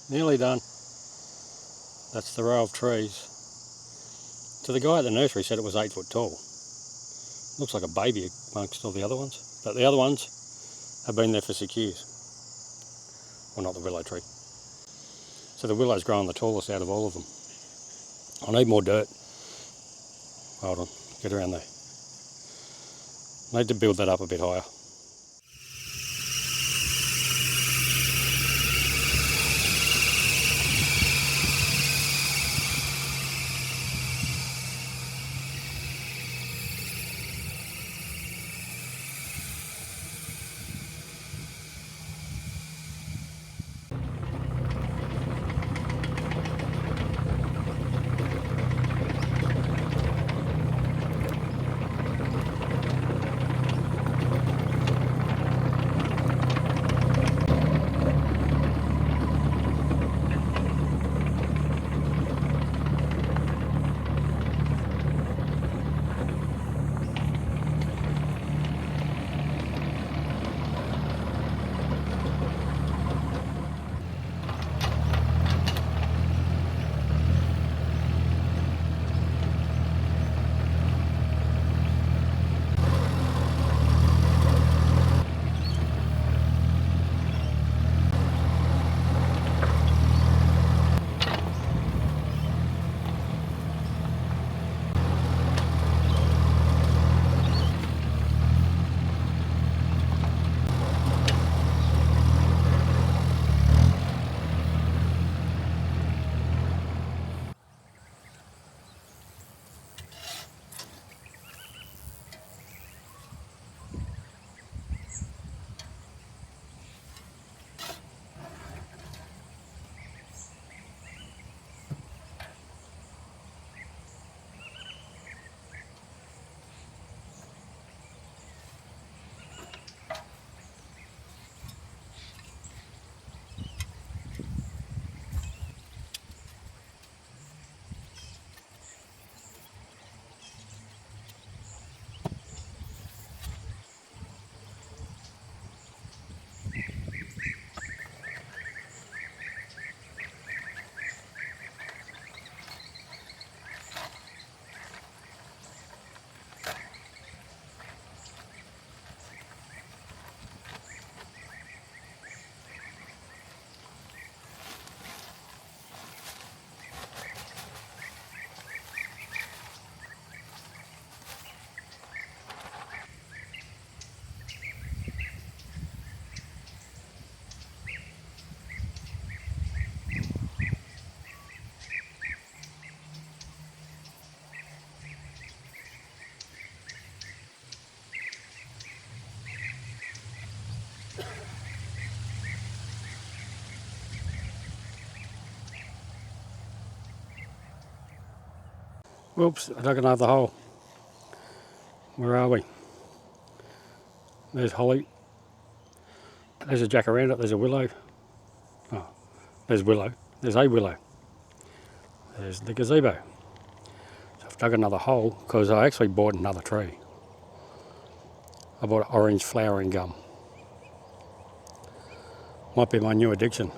Nearly done. That's the row of trees. So the guy at the nursery said it was 8 foot tall. Looks like a baby amongst all the other ones. But the other ones have been there for 6 years. Well, not the willow tree. So the willow's growing the tallest out of all of them. I need more dirt. Hold on, get around there. Need to build that up a bit higher. Whoops, I dug another hole. Where are we? There's holly. There's a jacaranda, there's a willow. Oh, there's willow. There's a willow. There's the gazebo. So I've dug another hole because I actually bought another tree. I bought orange flowering gum. Might be my new addiction.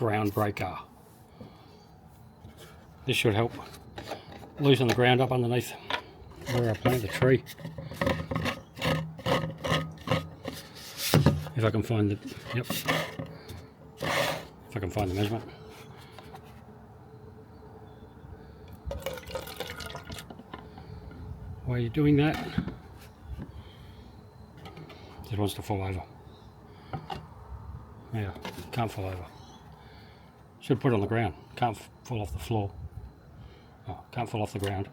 ground breaker. This should help loosen the ground up underneath where I plant the tree. If I can find the, yep, if I can find the measurement. While you're doing that, it wants to fall over. Yeah, can't fall over. Should put it on the ground. Can't fall off the floor. Oh, can't fall off the ground.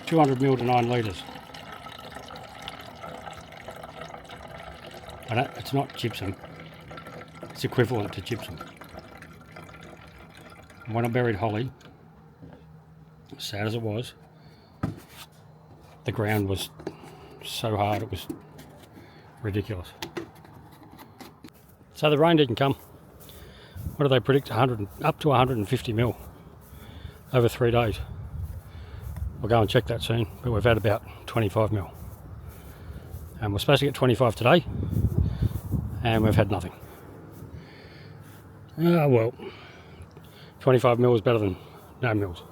200 ml to 9 litres. It's not gypsum. It's equivalent to gypsum. When I buried holly, sad as it was, the ground was so hard it was ridiculous. So the rain didn't come. What do they predict? Up to 150 mil over 3 days. We'll go and check that soon, but we've had about 25 mil. And we're supposed to get 25 today, and we've had nothing. Well, 25 mil is better than no mils.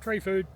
Tree food.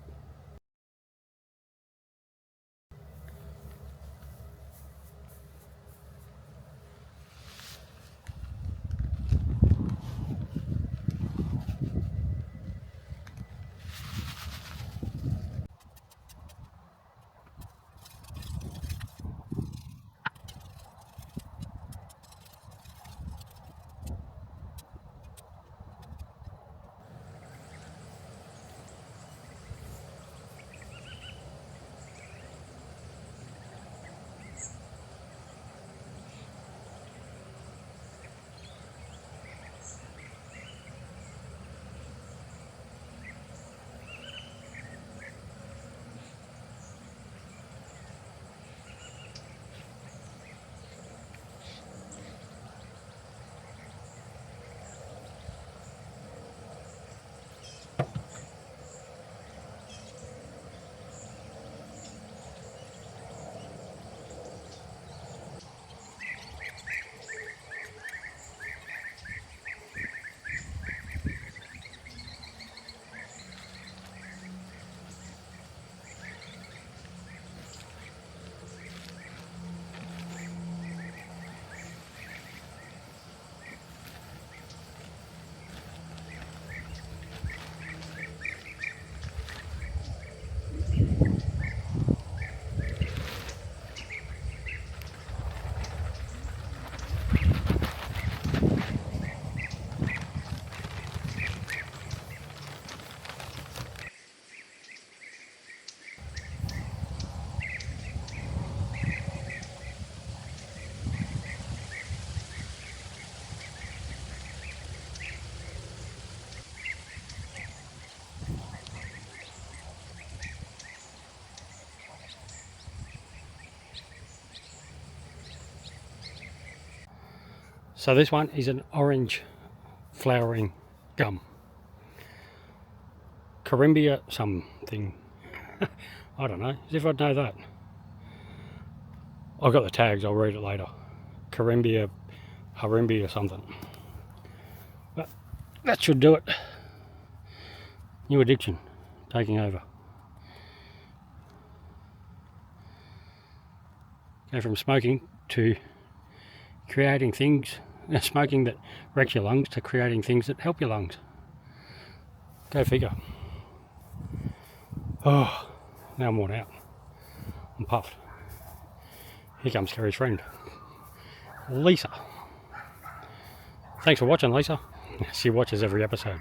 So this one is an orange flowering gum. Carimbia something. I don't know, as if I'd know that. I've got the tags, I'll read it later. Carimbia, Harimbia or something. But that should do it. New addiction taking over. Go from smoking to creating things, smoking that wrecks your lungs, to creating things that help your lungs. Go figure. Oh, now I'm worn out. I'm puffed. Here comes Kerry's friend, Lisa. Thanks for watching, Lisa. She watches every episode.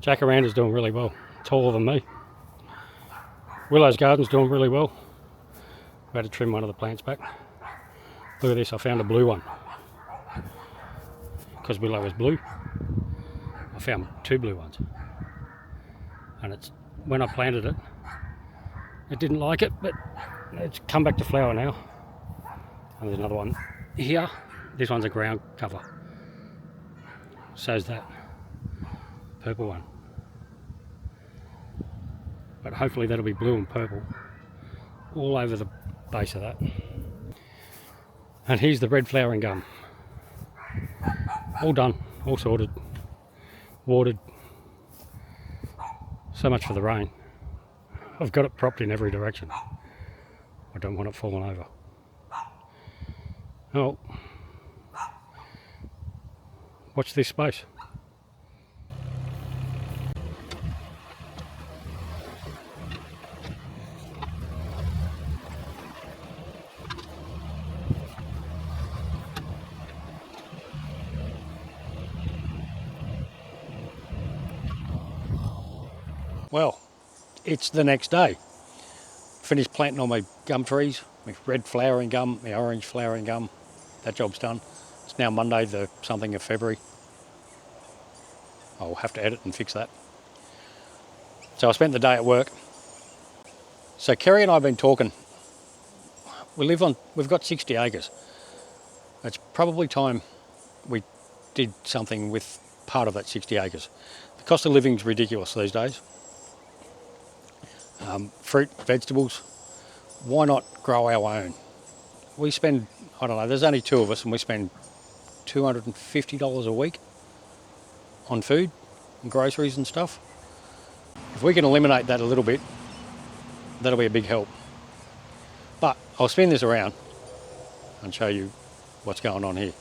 Jacaranda's doing really well. Taller than me. Willow's garden's doing really well. I had to trim one of the plants back. Look at this, I found a blue one. Because Willow was blue, I found 2 blue ones. And it's, when I planted it, it didn't like it, but it's come back to flower now. And there's another one here. This one's a ground cover. So's that purple one. But hopefully that'll be blue and purple all over the base of that. And here's the red flowering gum. All done, all sorted, watered. So much for the rain. I've got it propped in every direction. I don't want it falling over. Oh, watch this space. Well, it's the next day. Finished planting all my gum trees, my red flowering gum, my orange flowering gum. That job's done. It's now Monday, the something of February. I'll have to edit and fix that. So I spent the day at work. So Kerry and I have been talking. We've got 60 acres. It's probably time we did something with part of that 60 acres. The cost of living is ridiculous these days. Fruit, vegetables, why not grow our own? We spend, I don't know, there's only 2 of us and we spend $250 a week on food and groceries and stuff. If we can eliminate that a little bit, that'll be a big help. But I'll spin this around and show you what's going on here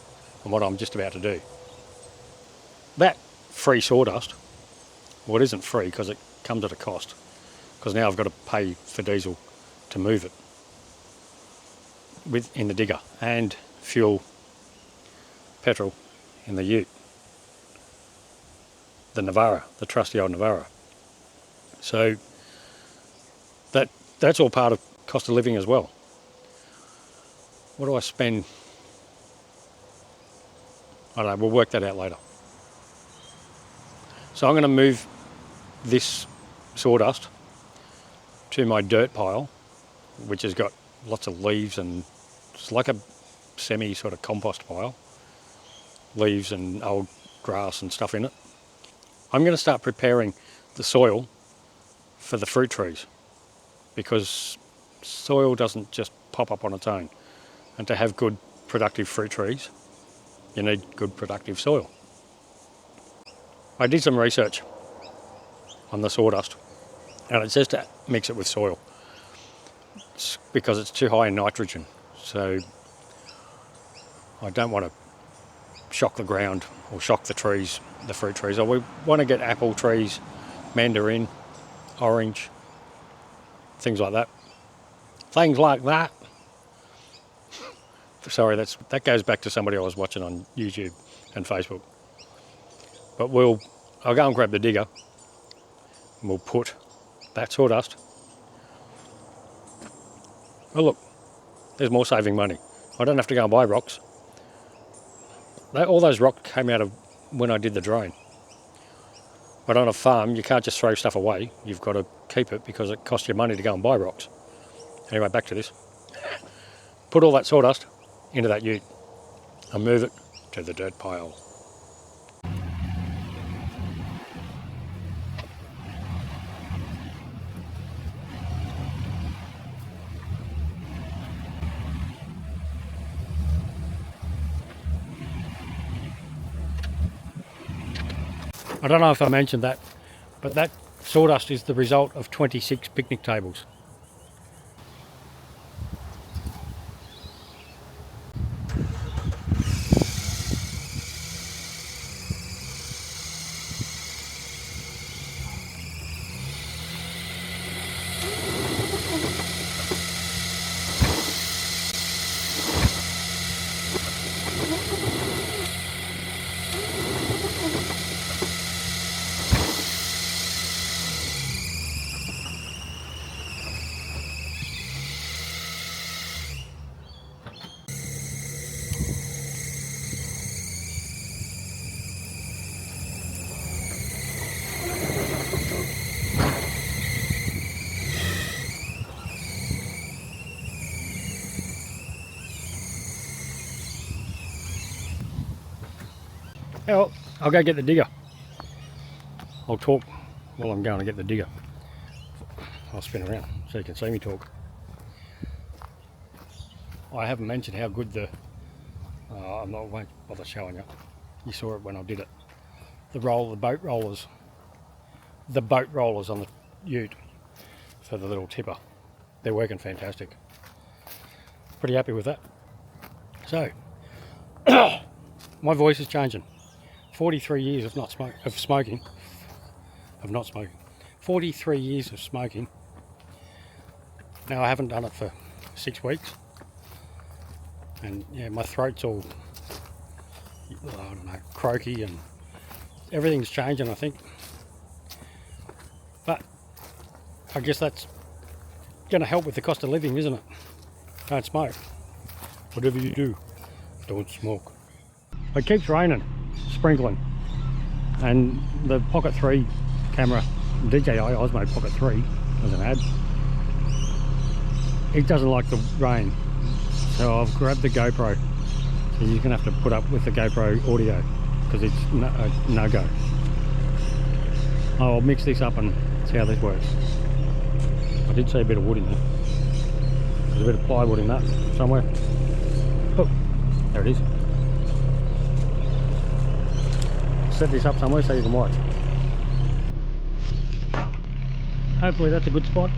and what I'm just about to do. That free sawdust, well, it isn't free because it comes at a cost, because now I've got to pay for diesel to move it in the digger and fuel, petrol in the ute, the Navara, the trusty old Navara. So that's all part of cost of living as well. What do I spend? I don't know, we'll work that out later. So I'm going to move this sawdust to my dirt pile, which has got lots of leaves, and it's like a semi sort of compost pile. Leaves and old grass and stuff in it. I'm going to start preparing the soil for the fruit trees, because soil doesn't just pop up on its own. And to have good productive fruit trees, you need good productive soil. I did some research on the sawdust, and it says to mix it with soil. It's because it's too high in nitrogen. So I don't want to shock the ground or shock the trees, the fruit trees. We want to get apple trees, mandarin, orange, things like that. Things like that. Sorry, that goes back to somebody I was watching on YouTube and Facebook. But I'll go and grab the digger and we'll put that sawdust. Oh look, there's more saving money. I don't have to go and buy rocks. All those rocks came out of when I did the drain. But on a farm, you can't just throw stuff away. You've got to keep it because it costs you money to go and buy rocks. Anyway, back to this. Put all that sawdust into that ute and move it to the dirt pile. I don't know if I mentioned that, but that sawdust is the result of 26 picnic tables. Well, I'll go get the digger. I'll talk while I'm going to get the digger. I'll spin around so you can see me talk. I haven't mentioned how good the, I won't bother showing you. You saw it when I did it. The boat rollers on the ute for the little tipper. They're working fantastic. Pretty happy with that. So, my voice is changing. 43 years of not smoking. 43 years of smoking. Now I haven't done it for 6 weeks, and yeah, my throat's all, I don't know, croaky, and everything's changing, I think. But I guess that's going to help with the cost of living, isn't it? Don't smoke. Whatever you do, don't smoke. It keeps raining, sprinkling, and the Pocket 3 camera, DJI Osmo Pocket 3 as an ad, it doesn't like the rain, so I've grabbed the GoPro. So you're going to have to put up with the GoPro audio because it's no-go. I'll mix this up and see how this works. I did see a bit of wood in there. There's a bit of plywood in that somewhere. Oh, there it is. Set this up somewhere so you can watch. Hopefully that's a good spot.